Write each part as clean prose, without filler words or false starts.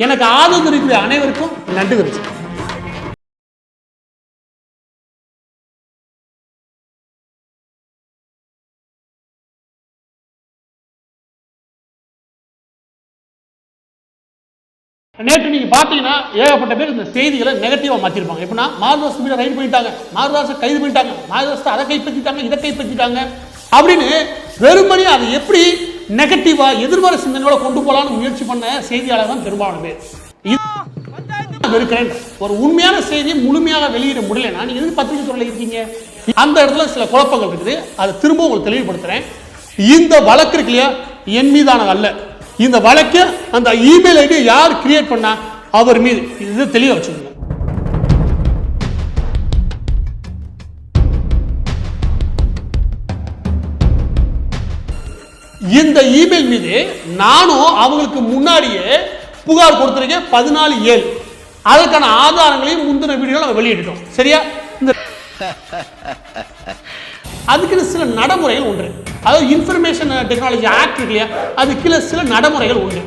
எனக்கு ஆதரவு தெரிவிக்கிற அனைவருக்கும் நன்றி தெரிவிச்சுக்கிறேன். நேற்று நீங்க பாத்தீங்கன்னா ஏகப்பட்ட பேர் இந்த செய்திகளை நெகட்டிவா மாத்திருப்பாங்க. எப்படின்னா மாதவஸ் மீது ரைடு பண்ணிட்டாங்க, மாதவஸை கைது பண்ணிட்டாங்க, மாதவஸ் அதை கைப்பற்றிட்டாங்க, இதை கைப்பற்றிட்டாங்க அப்படின்னு வெறுமனே அதை எப்படி நெகட்டிவா எதிர்மறை சிந்தனையோட கொண்டு போலான்னு முயற்சி பண்ண செய்தியாளர் தான் பெரும்பாலான பேர். இருக்கிறேன் ஒரு உண்மையான செய்தியை முழுமையாக வெளியிட முடியலன்னா நீங்க எதுக்கு பத்திரிகை துறையில் இருக்கீங்க? அந்த இடத்துல சில குழப்பங்கள் இருக்குது. அதை திரும்ப உங்களுக்கு தெளிவுபடுத்துறேன். இந்த வழக்கு இருக்கு இல்லையா, என் மீதானது அல்ல. இந்த வழக்கு அந்த இமெயில் ஐடி யார் கிரியேட் பண்ணா அவர் மீது இது தெளிவா வச்சுக்கோங்க. இந்த இமெயில் மீது நானும் அவங்களுக்கு முன்னாடியே புகார் கொடுத்திருக்கேன் 14/7. அதற்கான ஆதாரங்களையும் முந்தின வீடியோ நம்ம வெளியிட்டோம். சரியா? இந்த அதுக்கு சில நடைமுறைகள் உண்டு. அதாவது இன்ஃபர்மேஷன் டெக்னாலஜி ஆக்ட் இருக்கு இல்லையா, அதுக்கு சில நடைமுறைகள் உண்டு.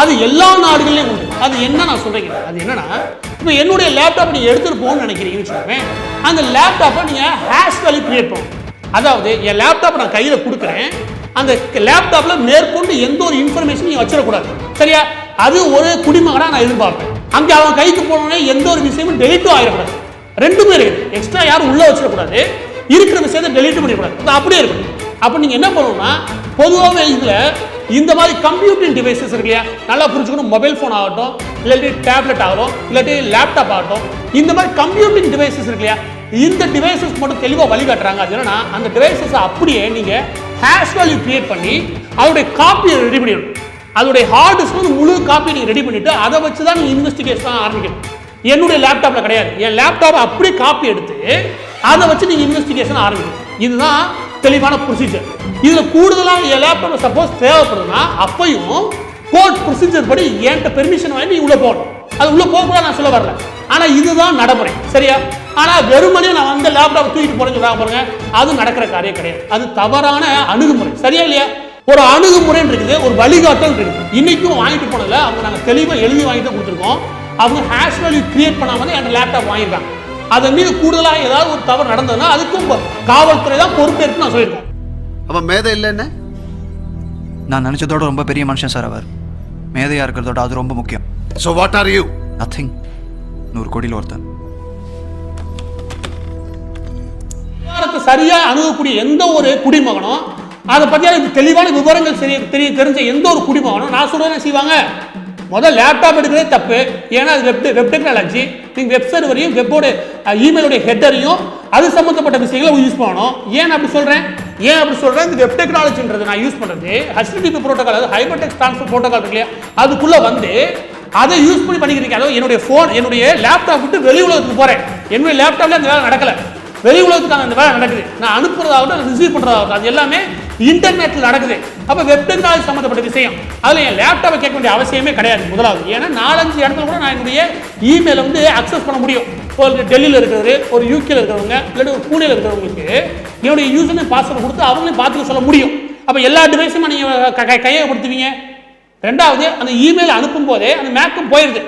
அது எல்லா நாடுகளிலும் உண்டு. அது என்ன நான் சொல்றேன், அது என்னன்னா, இப்போ என்னுடைய லேப்டாப் நீங்க எடுத்துட்டு போகணும்னு நினைக்கிறீங்கன்னு சொல்லுவேன். அந்த லேப்டாப்பை நீங்க ஹேஷ் வேல்யூ கிரியேட் பண்ணணும். அதாவது என் லேப்டாப் நான் கையில கொடுக்குறேன், அந்த லேப்டாப்ல மேற்கொண்டு எந்த ஒரு இன்ஃபர்மேஷன் நீங்க வச்சிடக்கூடாது. சரியா? அது ஒரு குடிமகனா நான் எதிர்பார்ப்பேன். அங்க அவன் கைக்கு போனோடனே எந்த ஒரு விஷயமும் டெலிட்டும் ஆகிடக்கூடாது. ரெண்டுமே இருக்குது. எக்ஸ்ட்ரா யாரும் உள்ள வச்சிடக்கூடாது, இருக்கிற விஷயத்தை டெலிட் பண்ணிடக்கூடாது. அப்படியே இருக்கும். அப்போ நீங்க என்ன பண்ணணும்னா, பொதுவாகவே இதுல இந்த மாதிரி கம்ப்யூட்டிங் டிவைசஸ் இருக்கு இல்லையா, நல்லா புரிஞ்சுக்கணும். மொபைல் ஃபோன் ஆகட்டும், இல்லாட்டி டேப்லெட் ஆகட்டும், இல்லாட்டி லேப்டாப் ஆகட்டும், இந்த மாதிரி கம்ப்யூட்டிங் டிவைசஸ் இருக்கு இல்லையா, இந்த டிவைசஸ் மட்டும் தெளிவாக வழிகாட்டுறாங்க. அது என்னன்னா, அந்த டிவைசஸ் அப்படியே நீங்க ஹேஷ் வேல்யூ கிரியேட் பண்ணி அதோடைய காப்பியை ரெடி பண்ணிடணும். அதோடைய ஹார்ட் டிஸ்க் முழு காப்பி நீங்க ரெடி பண்ணிட்டு அதை வச்சு தான் நீங்க இன்வெஸ்டிகேஷன் ஆரம்பிக்கணும். என்னுடைய லேப்டாப்ல கிடையாது. என் லேப்டாப் அப்படியே காப்பி எடுத்து அதை வச்சு நீங்க இன்வெஸ்டிகேஷன் ஆரம்பிக்கணும். இதுதான் தெளிவான ப்ரொசீஜர். இதுல கூடுதலாக என் லேப்டாப் சப்போஸ் தேவைப்படுதுன்னா அப்பையும் கோர்ட் ப்ரொசீஜர் படி என்கிட்ட பெர்மிஷன் வாங்கி உள்ள போகணும். அது உள்ள போக நான் சொல்ல வரல. ஆனா இதுதான் நடைமுறை. சரியா? ஆனா வெறுமனே நான் வந்து லேப்டாப் தூக்கிட்டு போறேன்னு சொல்றாங்க பாருங்க, அது நடக்கிற காரியம் கிடையாது. அது தவறான அணுகுமுறை. சரியா இல்லையா? ஒரு அணுகுமுறை இருக்குது, ஒரு வழிகாட்டல் இருக்குது. இன்னைக்கும் வாங்கிட்டு போனதுல அவங்க நாங்க தெளிவா எழுதி வாங்கிட்டு கொடுத்துருக்கோம். அவங்க ஹேஷ் வேல்யூ கிரியேட் பண்ணாம என் லேப்டாப் வாங்கிருக்காங்க. அதன் மீது கூடுதலாக ஏதாவது ஒரு தவறு நடந்ததுன்னா அதுக்கும் காவல்துறை தான் பொறுப்பேற்று நான் சொல்லியிருக்கோம். அவன் மேதை இல்லைன்னு நான் நினைச்சதோட ரொம்ப பெரிய மனுஷன் சார் அவர். மேதையா இருக்கிறதோட அது ரொம்ப முக்கியம். So what are you? Nothing. 100 கோடியில் ஒருத்தன். சரியா அணுகக்கூடிய எந்த ஒரு குடிமகனும் அதை பத்தி தெளிவான விவரங்கள் தெரிஞ்ச எந்த ஒரு குடிமகனும் நான் சொல்றேன் செய்வாங்க. முதல் லேப்டாப் எடுக்கிறதே தப்பு. ஏன்னா அது வெப் டெக்னாலஜி. நீங்க வெப் சர்வரையும் வெப்போட இமெயிலோட ஹெட்டரையும் அது சம்பந்தப்பட்ட விஷயங்களை யூஸ் பண்ணணும். ஏன் அப்படி சொல்றேன்? இந்த வெப் டெக்னாலஜின்றது நான் யூஸ் பண்றது HTTP புரோட்டோகால், அதாவது ஹைப்பர் டெக்ஸ்ட் ட்ரான்ஸ்ஃபர் புரோட்டோகால் இருக்கு இல்லையா, அதுக்குள்ள வந்து அதை யூஸ் பண்ணி பண்ணிக்கிறீங்க. அதாவது என்னுடைய லேப்டாப் விட்டு வெளி உலகத்துக்கு போறேன். என்னுடைய லேப்டாப்ல அந்த வேலை நடக்கல, வெளி உலகத்துக்கான அந்த வேலை நடக்குது. நான் அனுப்புறதாகட்டும், ரிசீவ் பண்றதாகட்டும், அது எல்லாமே இன்டர்நெட்ல நடக்குது. அப்ப வெப் டெக்னாலஜி சம்பந்தப்பட்ட விஷயம். அதுல என் லேப்டாப்பை கேட்க வேண்டிய அவசியமே கிடையாது. முதலாவது, ஏன்னா 4-5 இடத்துல கூட நான் என்னுடைய இமெயிலை வந்து அக்சஸ் பண்ண முடியும். ஒரு டெல்லியில் இருக்கிறது, ஒரு யூகேல இருக்கிறவங்க, இல்லாட்டி ஒரு பூனேல இருக்கிறவங்களுக்கு என்னுடைய யூசர் நேம் பாஸ்வேர்டு கொடுத்து அவங்களையும் பார்த்துக்க சொல்ல முடியும். அப்ப எல்லா டிவைஸும் நீங்க கையகப்படுத்துவீங்க. ரெண்டாவது, அந்த இமெயில் அனுப்பும் போதே அந்த மேக்கும் போயிருது.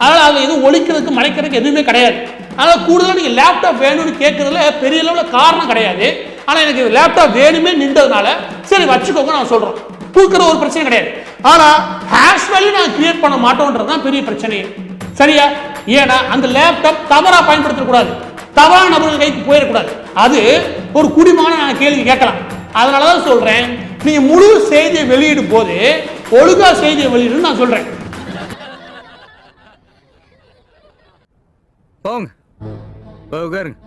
அதனால அதில் எதுவும் ஒழிக்கிறதுக்கு மறைக்கிறதுக்கு எதுவுமே கிடையாது. அதனால கூடுதலாக நீங்கள் லேப்டாப் வேணும்னு கேட்கறதுல பெரிய அளவில் காரணம் கிடையாது. ஆனால் எனக்கு லேப்டாப் வேணுமே நின்றதுனால சரி வச்சுக்கோங்க நான் சொல்கிறோம். தூக்குற ஒரு பிரச்சனை கிடையாது. ஆனால் ஹேஷ் வேல்யூ நான் கிரியேட் பண்ண மாட்டோன்றது தான் பெரிய பிரச்சனையே. சரியா? ஏன்னா அந்த லேப்டாப் தவறாக பயன்படுத்தக்கூடாது, தவறான நபர்கள் கைக்கு போயிடக்கூடாது. அது ஒரு குடிமகனை நான் கேள்வி கேட்கலாம். அதனால தான் சொல்கிறேன், நீங்கள் முழு செய்தியை வெளியிடும் போது ஒழுங்கா செய்தியை வெளியிடும் நான் சொல்கிறேன். போங்க போகருங்க.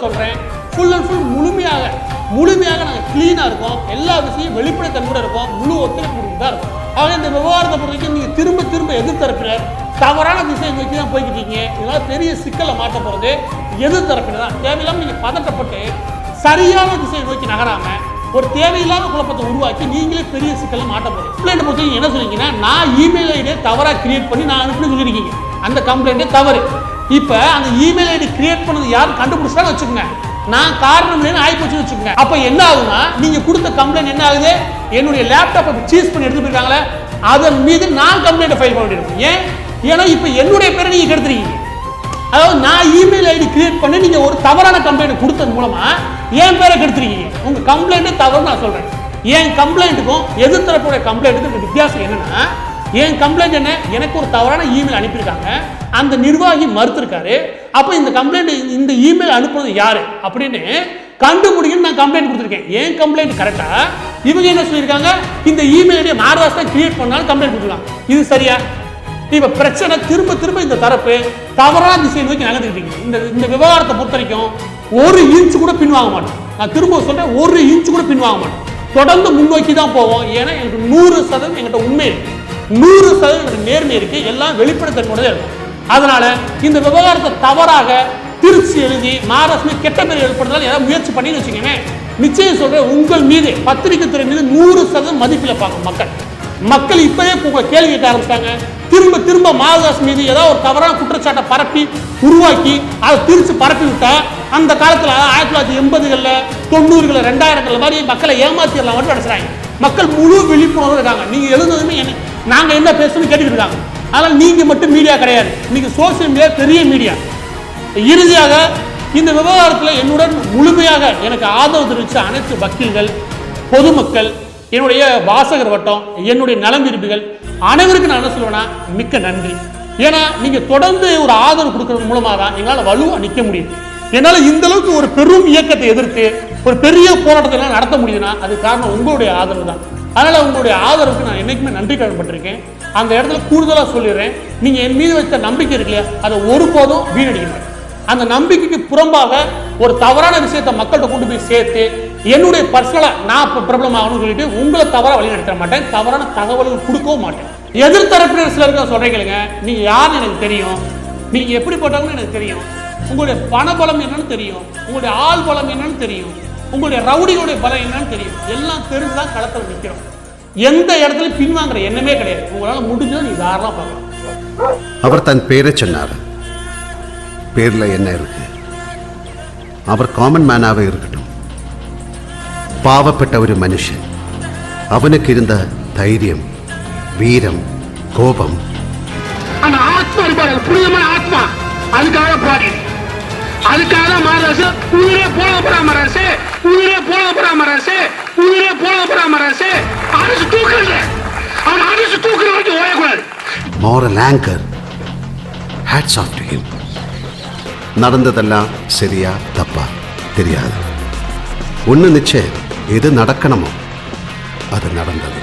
சொல்றேன், ஃபுல் அண்ட் ஃபுல் முழுமையாக நாங்கள் கிளீனா இருக்கோம். எல்லா விஷயம் வெளிப்படைத்தன்மையோட இருப்போம். முழு ஒத்துழைப்பு தான் இருக்கும். ஆக இந்த விவகாரத்தை பொறுத்த வரைக்கும் நீங்க திரும்ப எதிர்த்தரப்பினர் தவறான திசையை நோக்கி தான் போய்கிட்டு இருக்கீங்க. இதனால பெரிய சிக்கலை மாட்ட போறது எதிர்த்தரப்பினர் தான். தேவையில்லாம நீங்க பதட்டப்பட்டு சரியான திசையை நோக்கி நகராம ஒரு தேவையில்லாத குழப்பத்தை உருவாக்கி நீங்களே பெரிய சிக்கலை மாட்ட போறீங்க. கம்ப்ளைண்ட் பொறுத்த என்ன சொல்றீங்கன்னா, நான் இமெயில் ஐடியை தவறா கிரியேட் பண்ணி நான் அனுப்பி சொல்லியிருக்கீங்க. அந்த கம்ப்ளைண்டே தவறு. இப்ப அந்த இமெயில் ஐடி கிரியேட் பண்ணது யாரும் கண்டுபிடிச்சாலும் வச்சுக்கோங்க, நான் காரணம் இல்லைன்னு ஆயிப்போச்சுன்னு வச்சுக்கோங்க. அப்ப என்ன ஆகுனா நீங்க கொடுத்த கம்ப்ளைண்ட் என்ன ஆகுது, என்னுடைய லேப்டாப்பை சீஸ் பண்ணி எடுத்து போயிருக்காங்களே அதன் மீது நான் கம்ப்ளைண்ட் ஃபைல் பண்ண வேண்டியிருக்கும். ஏன்னா இப்ப என்னுடைய பேரை நீங்க கெடுத்துறீங்க. அதாவது நான் இமெயில் ஐடி கிரியேட் பண்ணி நீங்க ஒரு தவறான கம்ப்ளைண்ட் கொடுத்தது மூலமா என் பேரை கெடுத்துறீங்க. உங்க கம்ப்ளைண்ட் தவறு நான் சொல்றேன். என் கம்ப்ளைண்ட்டுக்கும் எதிர்த்தரப்புடைய கம்ப்ளைண்ட்டுக்கும் வித்தியாசம் என்னன்னா, என் கம்ப்ளைண்ட் என்ன, எனக்கு ஒரு தவறான இமெயில் அனுப்பியிருக்காங்க, அந்த நிர்வாகி மறுத்திருக்காரு. அப்போ இந்த கம்ப்ளைண்ட் இந்த இமெயில் அனுப்புறது யாரு அப்படின்னு கண்டுபிடிக்கணும் நான் கம்ப்ளைண்ட் கொடுத்துருக்கேன். என் கம்ப்ளைண்ட் கரெக்டா, இவங்க என்ன சொல்லியிருக்காங்க, இந்த இமெயில் ஐடியை மாரதாஸ் தான் கிரியேட் பண்ணாலும் கம்ப்ளைண்ட் கொடுத்துருக்காங்க. இது சரியா? இப்ப பிரச்சனை திரும்ப திரும்ப இந்த தரப்பு தவறான திசையை நோக்கி நகர்ந்துக்கிட்டீங்க. இந்த விவகாரத்தை பொறுத்த வரைக்கும் ஒரு இன்ச் கூட பின்வாங்க மாட்டோம். நான் திரும்ப சொல்றேன், ஒரு இன்ச் கூட பின்வாங்க மாட்டோம். தொடர்ந்து முன்னோக்கி தான் போவோம். ஏன்னா எனக்கு 100% எங்கிட்ட உண்மை இருக்கு, 100% எனக்கு நேர்மை இருக்கு, எல்லாம் வெளிப்படைத்தன்மையோட இருக்கும். அதனால இந்த விவகாரத்தை தவறாக திருச்சி எழுதி மாரதாஸ் கெட்ட பேர் ஏற்படுறதால ஏதாவது முயற்சி பண்ணி வச்சுக்கோங்க. நிச்சயம் சொல்றேன், உங்கள் மீது பத்திரிகை துறை மீது 100% மதிப்பில் பார்க்கும் மக்கள் இப்பவே உங்களை கேள்வி கேட்க ஆரம்பிச்சாங்க. திரும்ப திரும்ப மாரதாஸ் மீது ஏதாவது ஒரு தவறான குற்றச்சாட்டை பரப்பி உருவாக்கி அதை திருச்சி பரப்பி விட்டா அந்த காலத்தில் 1980களில் 90களில் 2000களில் மாதிரி மக்களை ஏமாத்திடலாம் மட்டும் அடிச்சுறாங்க. மக்கள் முழு விழிப்புணர்வு இருக்காங்க. நீங்க எழுதுனதுமே நாங்க என்ன பேசணும்னு கேட்டுக்கிட்டு இருக்காங்க. அதனால நீங்க மட்டும் மீடியா கிடையாது, நீங்க சோசியல் மீடியா பெரிய மீடியா. இறுதியாக இந்த விவகாரத்தில் என்னுடன் முழுமையாக எனக்கு ஆதரவு தெரிவித்த அனைத்து வக்கீல்கள், பொதுமக்கள், என்னுடைய வாசகர் வட்டம், என்னுடைய நலம் விரும்பிகள் அனைவருக்கும் நான் என்ன சொல்லுவேன்னா மிக்க நன்றி. ஏன்னா நீங்க தொடர்ந்து ஒரு ஆதரவு கொடுக்கறது மூலமாக தான் எங்களால் வலுவா நிற்க முடியும். என்னால் இந்த அளவுக்கு ஒரு பெரும் இயக்கத்தை எதிர்த்து ஒரு பெரிய போராட்டத்தை நடத்த முடியுதுன்னா அது காரணம் உங்களுடைய ஆதரவு தான். அதனால உங்களுடைய ஆதரவுக்கு நான் என்னைக்குமே நன்றி கடன்பட்டிருக்கேன். அந்த இடத்துல கூடுதலாக சொல்லிடுறேன், நீங்க என் மீது வைத்த நம்பிக்கை இருக்கு இல்லையா, அதை ஒருபோதும் வீணடிக்கணும். அந்த நம்பிக்கைக்கு புறம்பாக ஒரு தவறான விஷயத்தை மக்கள்கிட்ட கொண்டு போய் சேர்த்து என்னுடைய பர்சனலா நான் பிரபலம் ஆகணும்னு சொல்லிட்டு உங்களை தவறா வழி நடத்த மாட்டேன், தவறான தகவல்கள் கொடுக்கவும் மாட்டேன். எதிர்த்தரப்பினர் சிலருக்கு சொல்றீங்க, நீங்க யாருன்னு எனக்கு தெரியும், நீங்க எப்படிப்பட்டவங்கன்னு எனக்கு தெரியும், உங்களுடைய பண பலம் என்னன்னு தெரியும், உங்களுடைய ஆள் பலம் என்னன்னு தெரியும், உங்களுடைய ரவுடிகளுடைய பலம் என்னன்னு தெரியும், எல்லாம் தெரிஞ்சுதான் களத்தில் நிற்கிறோம். எந்த இடத்துல பின்வாங்குற எண்ணமே கிடையாது. உங்களால முடிஞ்சது நீ தாராளமா பார்க்கலாம். அவர் தன் பேரை சொன்னார். பேர்ல என்ன இருக்கு? அவர் காமன் மேனாவே இருக்கட்டும், பாவப்பட்ட ஒரு மனுஷன். அவனுக்கு இருந்த தைரியம், வீரம், கோபம், அந்த ஆத்மா இருப்பாரு, புனிதமான ஆத்மா, அதுக்காக பாடி, அதுக்காக மாரதாஸ் உயிரே போல பராமரசு, உயிரே போல பராமரசு, உயிரே போல பராமரசு, அரசு தூக்குறது, அவன் அரசு தூக்குற வரைக்கும் ஓயக்கூடாது. moral anchor. hats off to him. நடந்ததெல்லாம் சரியா தப்பா தெரியாது. ஒன்று நிச்சயம், எது நடக்கணுமோ அது நடந்தது.